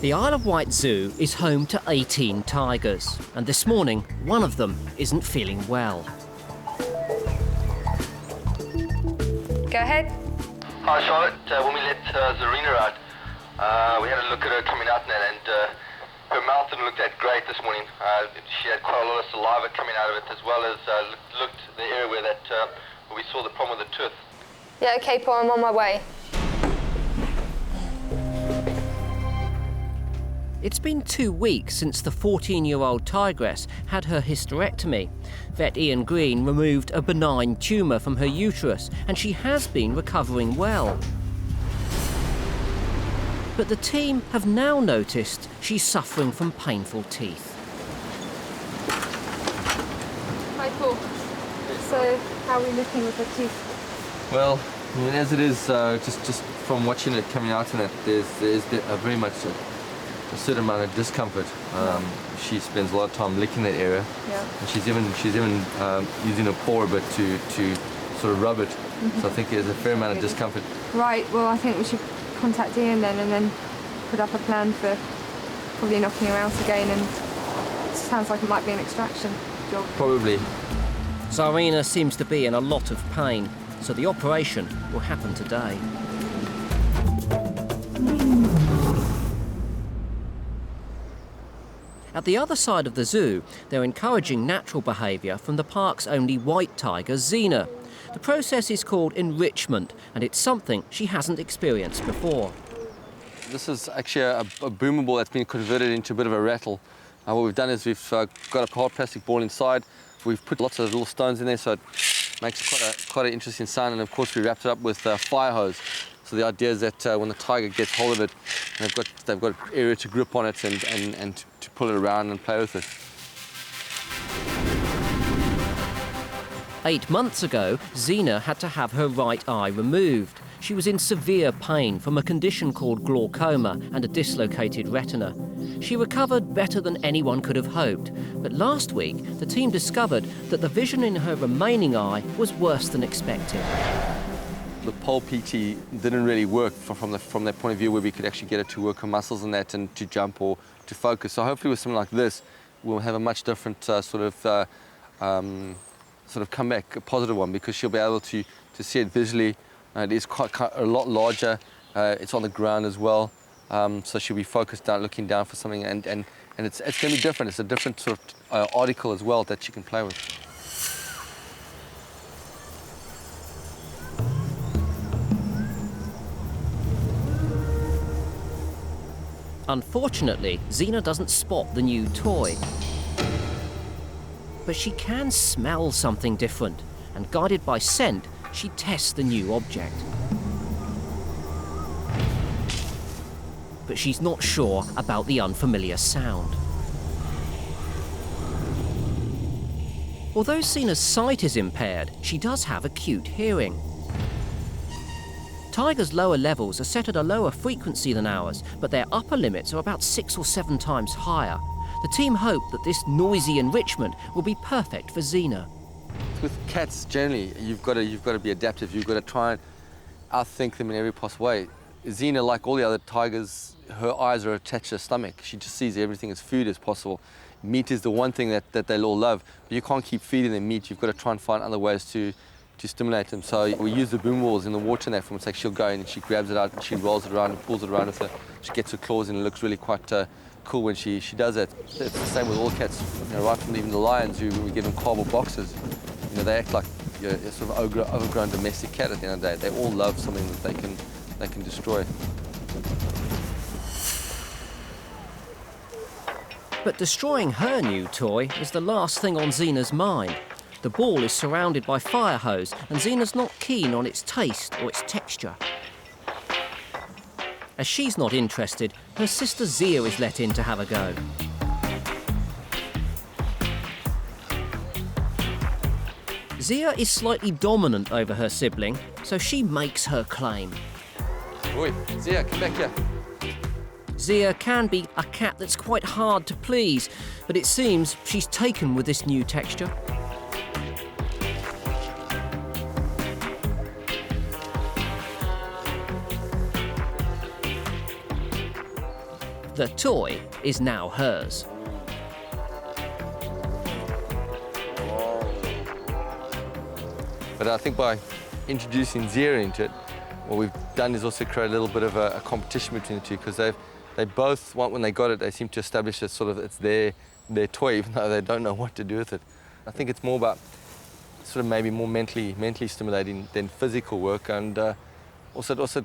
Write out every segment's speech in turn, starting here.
The Isle of Wight Zoo is home to 18 tigers, and this morning, one of them isn't feeling well. Go ahead. Hi Charlotte, when we let Czarina out, we had a look at her coming out and her mouth didn't look that great this morning. She had quite a lot of saliva coming out of it, as well as looked the area where we saw the problem with the tooth. Yeah, okay, Paul, I'm on my way. It's been 2 weeks since the 14-year-old tigress had her hysterectomy. Vet Ian Green removed a benign tumour from her uterus, and she has been recovering well. But the team have now noticed she's suffering from painful teeth. Hi, Paul. So, how are we looking with the teeth? Well, I mean, as it is, just from watching it coming out in it, there's very much a certain amount of discomfort. She spends a lot of time licking that area, and she's even using her paw a bit to sort of rub it. So I think there's a fair amount of discomfort. Right. Well, I think we should contact Ian then, and then put up a plan for probably knocking her out again. And it sounds like it might be an extraction job. Probably. Czarina seems to be in a lot of pain, so the operation will happen today. At the other side of the zoo, they're encouraging natural behaviour from the park's only white tiger, Xena. The process is called enrichment, and it's something she hasn't experienced before. This is actually a boomable that's been converted into a bit of a rattle. What we've done is we've got a hard plastic ball inside. We've put lots of little stones in there, so it makes quite an interesting sound. And of course, we wrapped it up with fire hose. So the idea is that when the tiger gets hold of it, they've got area to grip on it and to pull it around and play with it. 8 months ago, Xena had to have her right eye removed. She was in severe pain from a condition called glaucoma and a dislocated retina. She recovered better than anyone could have hoped, but last week the team discovered that the vision in her remaining eye was worse than expected. The pole PT didn't really work from that point of view where we could actually get her to work her muscles and that and to jump or to focus. So hopefully with something like this, we'll have a much different sort of comeback, a positive one, because she'll be able to see it visually. It is quite a lot larger. It's on the ground as well, so she'll be focused down, looking down for something, and it's going to be different. It's a different sort of article as well that she can play with. Unfortunately, Xena doesn't spot the new toy. But she can smell something different, and guided by scent, she tests the new object. But she's not sure about the unfamiliar sound. Although Xena's sight is impaired, she does have acute hearing. Tigers' lower levels are set at a lower frequency than ours, but their upper limits are about 6 or 7 times higher. The team hope that this noisy enrichment will be perfect for Xena. With cats, generally, you've got to be adaptive. You've got to try and outthink them in every possible way. Xena, like all the other tigers, her eyes are attached to her stomach. She just sees everything as food as possible. Meat is the one thing that they'll all love, but you can't keep feeding them meat. You've got to try and find other ways to stimulate them. So we use the boom walls in the water and that, from it's like she'll go in and she grabs it out and she rolls it around and pulls it around with her. She gets her claws in and it looks really quite cool when she does it. It's the same with all cats, right from even the lions, who, when we give them cardboard boxes, they act like a sort of overgrown domestic cat at the end of the day. They all love something that they can destroy. But destroying her new toy is the last thing on Xena's mind. The ball is surrounded by fire hose, and Zena's not keen on its taste or its texture. As she's not interested, her sister Zia is let in to have a go. Zia is slightly dominant over her sibling, so she makes her claim. Oi, Zia, come back here. Zia can be a cat that's quite hard to please, but it seems she's taken with this new texture. The toy is now hers. But I think by introducing Zia into it, what we've done is also create a little bit of a competition between the two, because they both want, when they got it, they seem to establish that sort of it's their toy, even though they don't know what to do with it. I think it's more about sort of maybe more mentally stimulating than physical work, and also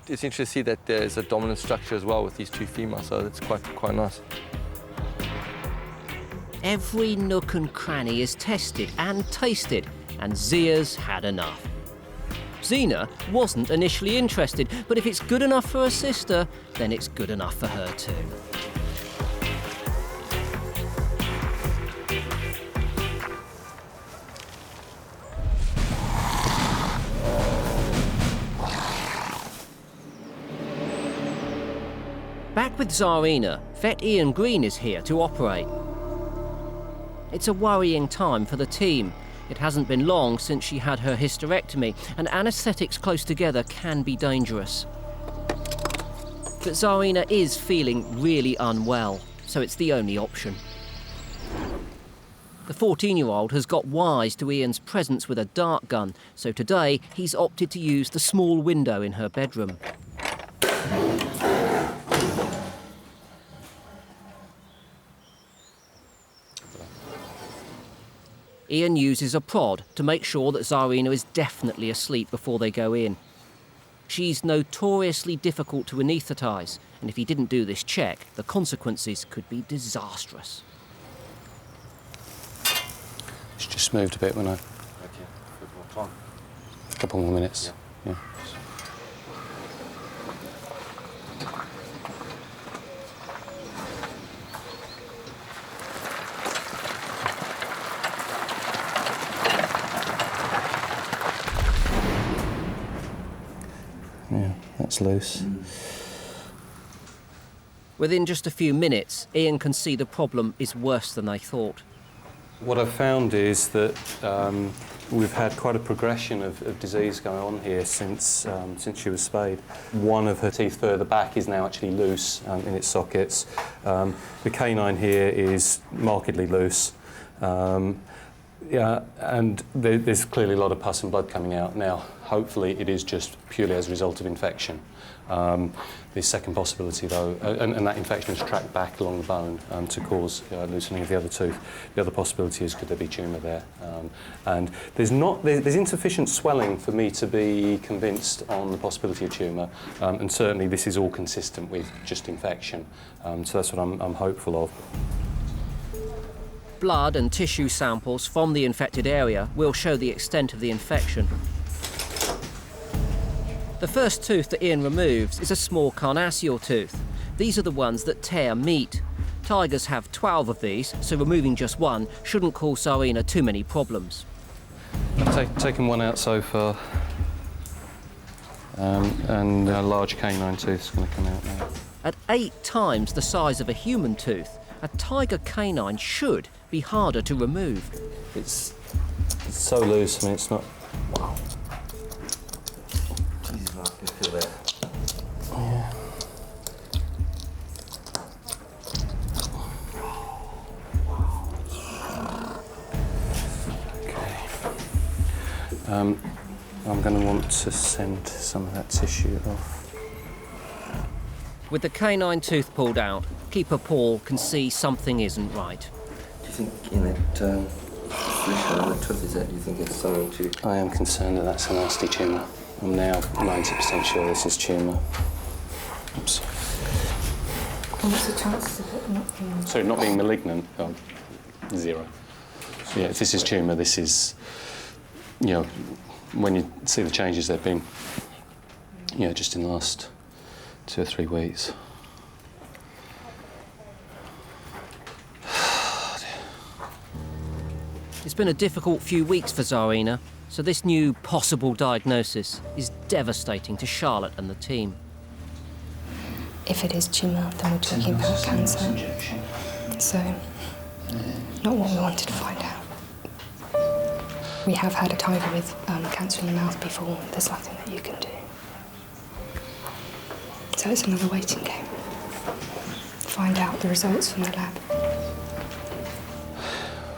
it's interesting to see that there's a dominant structure as well with these two females, so it's quite nice. Every nook and cranny is tested and tasted, and Zia's had enough. Zena wasn't initially interested, but if it's good enough for her sister, then it's good enough for her too. Back with Czarina, vet Ian Green is here to operate. It's a worrying time for the team. It hasn't been long since she had her hysterectomy, and anaesthetics close together can be dangerous. But Czarina is feeling really unwell, so it's the only option. The 14-year-old has got wise to Ian's presence with a dart gun, so today he's opted to use the small window in her bedroom. Ian uses a prod to make sure that Czarina is definitely asleep before they go in. She's notoriously difficult to anaesthetise, and if he didn't do this check, the consequences could be disastrous. It's just moved a bit when I... Okay, a bit more time. A couple more minutes. Yeah. Yeah, that's loose. Within just a few minutes, Ian can see the problem is worse than they thought. What I've found is that we've had quite a progression of disease going on here since she was spayed. One of her teeth further back is now actually loose in its sockets. The canine here is markedly loose. Yeah, and there's clearly a lot of pus and blood coming out now. Hopefully it is just purely as a result of infection. The second possibility, though, and that infection is tracked back along the bone to cause loosening of the other tooth. The other possibility is, could there be tumour there? And there's insufficient swelling for me to be convinced on the possibility of tumour, and certainly this is all consistent with just infection. So that's what I'm hopeful of. Blood and tissue samples from the infected area will show the extent of the infection. The first tooth that Ian removes is a small carnassial tooth. These are the ones that tear meat. Tigers have 12 of these, so removing just one shouldn't cause Czarina too many problems. I've taken one out so far, and a large canine tooth is going to come out now. At 8 times the size of a human tooth, a tiger canine should be harder to remove. It's so loose, I mean, it's not... Wow. Jesus, I can feel that. Yeah. Okay. I'm going to want to send some of that tissue off. With the canine tooth pulled out, Keeper Paul can see something isn't right. Do you think in that flesh on the tooth, do you think it's something to... I am concerned that that's a nasty tumour. I'm now 90% sure this is tumour. Oops. And what's the chances of it not being... Sorry, not being malignant? Oh, 0. Yeah, if this is tumour, this is, you know, when you see the changes they've been, you know, just in the last 2 or 3 weeks. It's been a difficult few weeks for Czarina, so this new possible diagnosis is devastating to Charlotte and the team. If it is tumour, then we're talking about cancer. So, not what we wanted to find out. We have had a tiger with cancer in the mouth before. There's nothing that you can do. So it's another waiting game. Find out the results from the lab.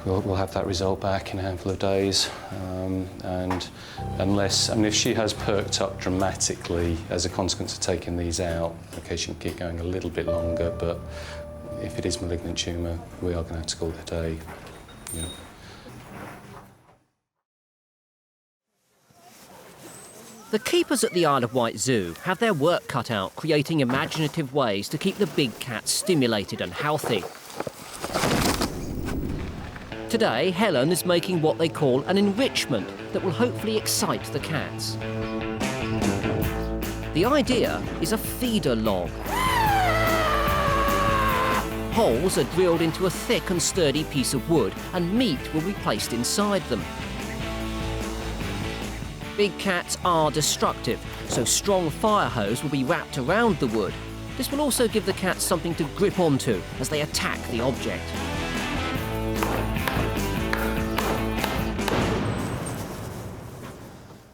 We'll have that result back in a handful of days, and unless, I mean, if she has perked up dramatically as a consequence of taking these out, okay, she can keep going a little bit longer, but if it is malignant tumour, we are going to have to call it a day. Yeah. The keepers at the Isle of Wight Zoo have their work cut out creating imaginative ways to keep the big cats stimulated and healthy. Today, Helen is making what they call an enrichment that will hopefully excite the cats. The idea is a feeder log. Holes are drilled into a thick and sturdy piece of wood, and meat will be placed inside them. Big cats are destructive, so strong fire hose will be wrapped around the wood. This will also give the cats something to grip onto as they attack the object.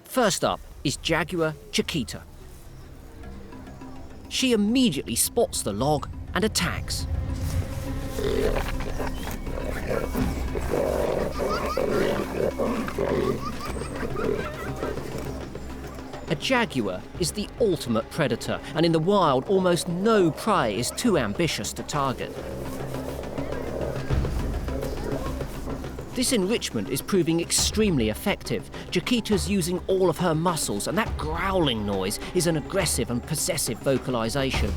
First up is Jaguar Chiquita. She immediately spots the log and attacks. A jaguar is the ultimate predator, and in the wild, almost no prey is too ambitious to target. This enrichment is proving extremely effective. Chiquita's using all of her muscles, and that growling noise is an aggressive and possessive vocalization.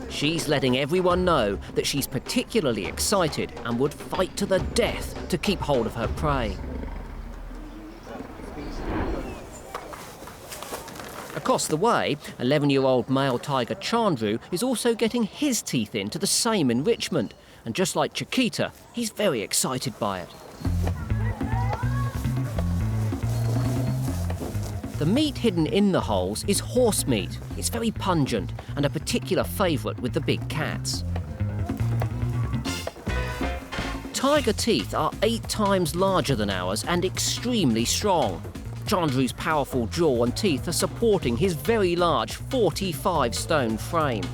She's letting everyone know that she's particularly excited and would fight to the death to keep hold of her prey. Across the way, 11-year-old male tiger Chandru is also getting his teeth into the same enrichment. And just like Chiquita, he's very excited by it. The meat hidden in the holes is horse meat. It's very pungent and a particular favourite with the big cats. Tiger teeth are 8 times larger than ours and extremely strong. Chandru's powerful jaw and teeth are supporting his very large 45-stone frame.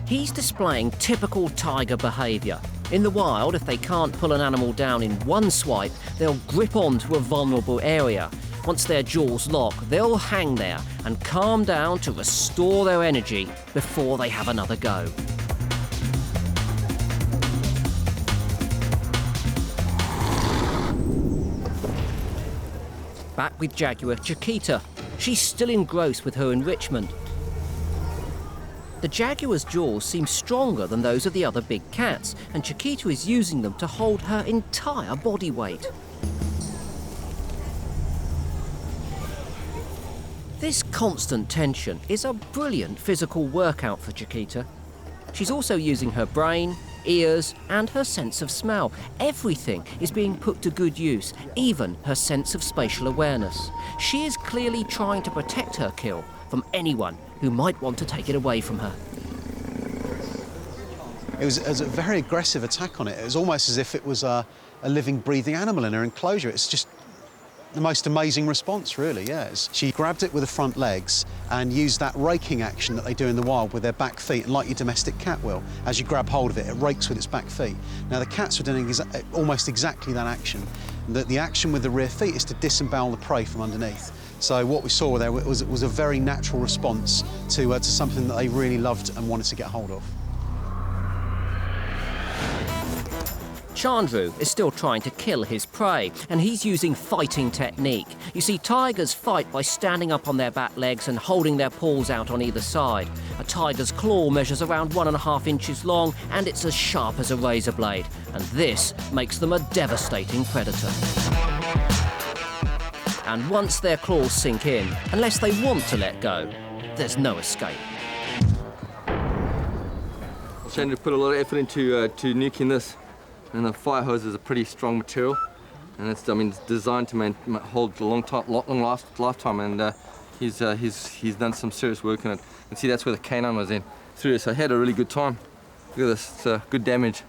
He's displaying typical tiger behaviour. In the wild, if they can't pull an animal down in one swipe, they'll grip onto a vulnerable area. Once their jaws lock, they'll hang there and calm down to restore their energy before they have another go. Back with Jaguar Chiquita. She's still engrossed with her enrichment. The jaguar's jaws seem stronger than those of the other big cats, and Chiquita is using them to hold her entire body weight. This constant tension is a brilliant physical workout for Chiquita. She's also using her brain, ears, and her sense of smell. Everything is being put to good use, even her sense of spatial awareness. She is clearly trying to protect her kill from anyone who might want to take it away from her. It was a very aggressive attack on it. It was almost as if it was a living, breathing animal in her enclosure. It's just the most amazing response, really, yes. She grabbed it with the front legs and used that raking action that they do in the wild with their back feet, and like your domestic cat will. As you grab hold of it, it rakes with its back feet. Now, the cats were doing almost exactly that action. The action with the rear feet is to disembowel the prey from underneath. So what we saw there was a very natural response to something that they really loved and wanted to get hold of. Chandru is still trying to kill his prey, and he's using fighting technique. You see, tigers fight by standing up on their back legs and holding their paws out on either side. A tiger's claw measures around 1.5 inches long, and it's as sharp as a razor blade. And this makes them a devastating predator. And once their claws sink in, unless they want to let go, there's no escape. Chandru put a lot of effort into nuking this, and the fire hose is a pretty strong material, and it's designed to hold a long lifetime. And he's done some serious work on it. And see, that's where the canine was in through it. So he had a really good time. Look at this, it's good damage.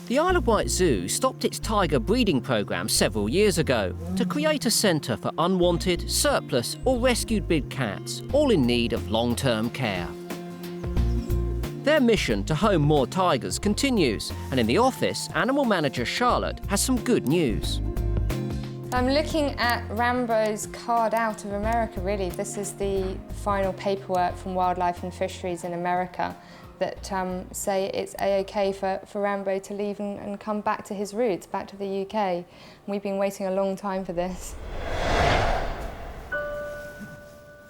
The Isle of Wight Zoo stopped its tiger breeding programme several years ago to create a centre for unwanted, surplus or rescued big cats, all in need of long-term care. Their mission to home more tigers continues, and in the office, animal manager Charlotte has some good news. I'm looking at Rambo's card out of America, really. This is the final paperwork from Wildlife and Fisheries in America that say it's A-OK for Rambo to leave and come back to his roots, back to the UK. And we've been waiting a long time for this.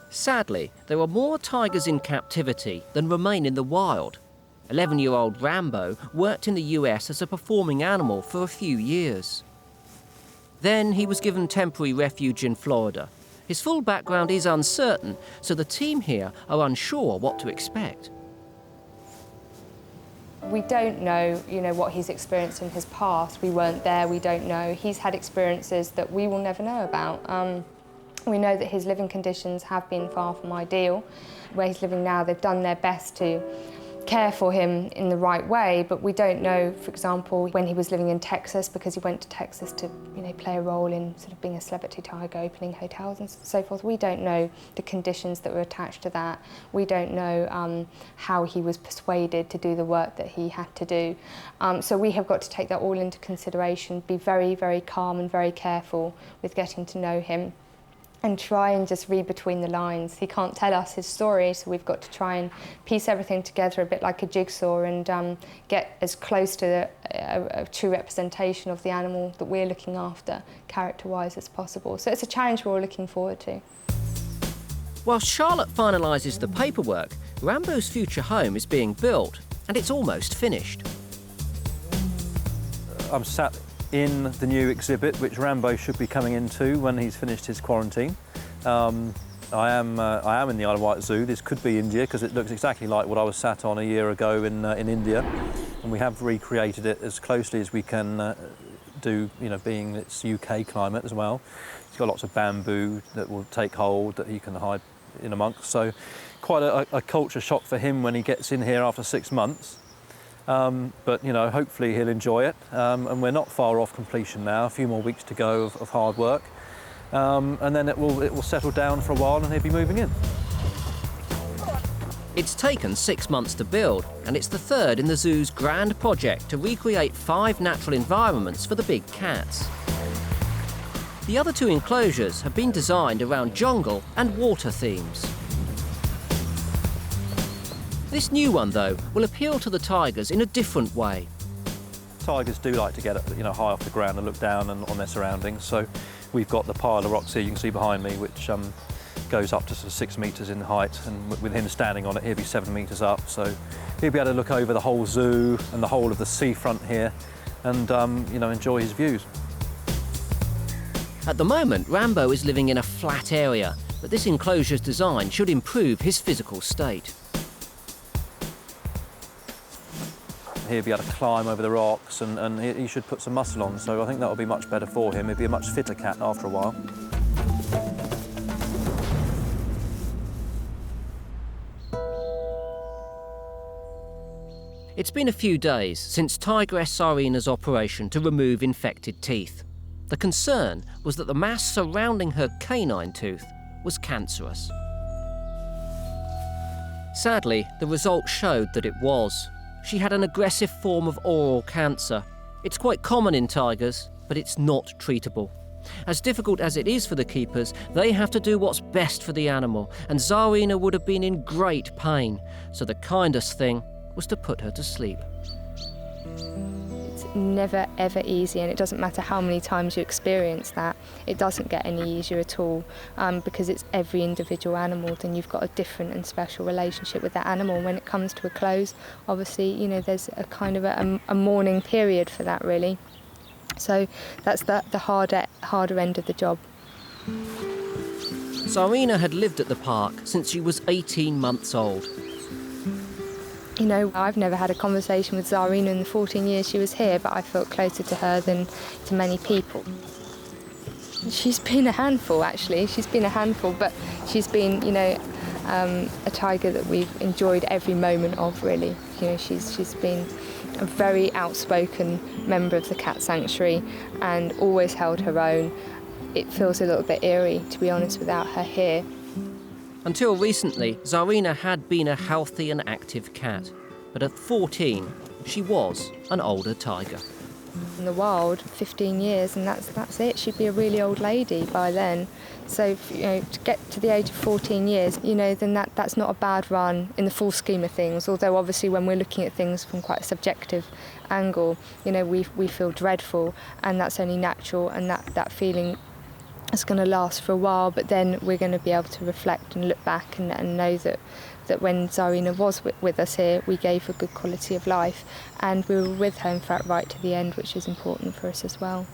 Sadly, there are more tigers in captivity than remain in the wild. 11-year-old Rambo worked in the US as a performing animal for a few years. Then he was given temporary refuge in Florida. His full background is uncertain, so the team here are unsure what to expect. We don't know, what he's experienced in his past. We weren't there, we don't know. He's had experiences that we will never know about. We know that his living conditions have been far from ideal. Where he's living now, they've done their best to care for him in the right way, but we don't know, for example, when he was living in Texas, because he went to Texas to, play a role in sort of being a celebrity tiger, opening hotels and so forth. We don't know the conditions that were attached to that. We don't know how he was persuaded to do the work that he had to do. So we have got to take that all into consideration, be very, very calm and very careful with getting to know him, and try and just read between the lines. He can't tell us his story, so we've got to try and piece everything together a bit like a jigsaw and get as close to a true representation of the animal that we're looking after, character-wise, as possible. So it's a challenge we're all looking forward to. While Charlotte finalises the paperwork, Rambo's future home is being built, and it's almost finished. I'm sat in the new exhibit, which Rambo should be coming into when he's finished his quarantine. I am in the Isle of Wight Zoo. This could be India because it looks exactly like what I was sat on a year ago in India, and we have recreated it as closely as we can do, being its UK climate as well. It's got lots of bamboo that will take hold that he can hide in amongst. So quite a culture shock for him when he gets in here after 6 months. But hopefully he'll enjoy it, and we're not far off completion now. A few more weeks to go of hard work, and then it will settle down for a while, and he'll be moving in. It's taken 6 months to build, and it's the third in the zoo's grand project to recreate 5 natural environments for the big cats. The other 2 enclosures have been designed around jungle and water themes. This new one, though, will appeal to the tigers in a different way. Tigers do like to get high off the ground and look down on their surroundings. So we've got the pile of rocks here you can see behind me, which goes up to sort of 6 metres in height, and with him standing on it, he'll be 7 metres up. So he'll be able to look over the whole zoo and the whole of the seafront here, and enjoy his views. At the moment, Rambo is living in a flat area, but this enclosure's design should improve his physical state. He'll be able to climb over the rocks, and he should put some muscle on, so I think that'll be much better for him. He'll be a much fitter cat after a while. It's been a few days since tigress Czarina's operation to remove infected teeth. The concern was that the mass surrounding her canine tooth was cancerous. Sadly, the results showed that it was. She had an aggressive form of oral cancer. It's quite common in tigers, but it's not treatable. As difficult as it is for the keepers, they have to do what's best for the animal, and Czarina would have been in great pain, so the kindest thing was to put her to sleep. It's never ever easy, and it doesn't matter how many times you experience that, it doesn't get any easier at all, because it's every individual animal, then you've got a different and special relationship with that animal. When it comes to a close, obviously, you know, there's a kind of a mourning period for that, really. So that's the harder end of the job. Czarina had lived at the park since she was 18 months old. You know, I've never had a conversation with Czarina in the 14 years she was here, but I felt closer to her than to many people. She's been a handful, actually. She's been a handful, but she's been, you know, a tiger that we've enjoyed every moment of, really. You know, she's been a very outspoken member of the cat sanctuary and always held her own. It feels a little bit eerie, to be honest, without her here. Until recently, Czarina had been a healthy and active cat, but at 14, she was an older tiger. In the wild, 15 years, and that's it. She'd be a really old lady by then. So, you know, to get to the age of 14 years, you know, then that's not a bad run in the full scheme of things. Although, obviously, when we're looking at things from quite a subjective angle, you know, we feel dreadful, and that's only natural, and that feeling is going to last for a while. But then we're going to be able to reflect and look back and know that when Czarina was with us here, we gave her good quality of life, and we were with her, in fact, right to the end, which is important for us as well.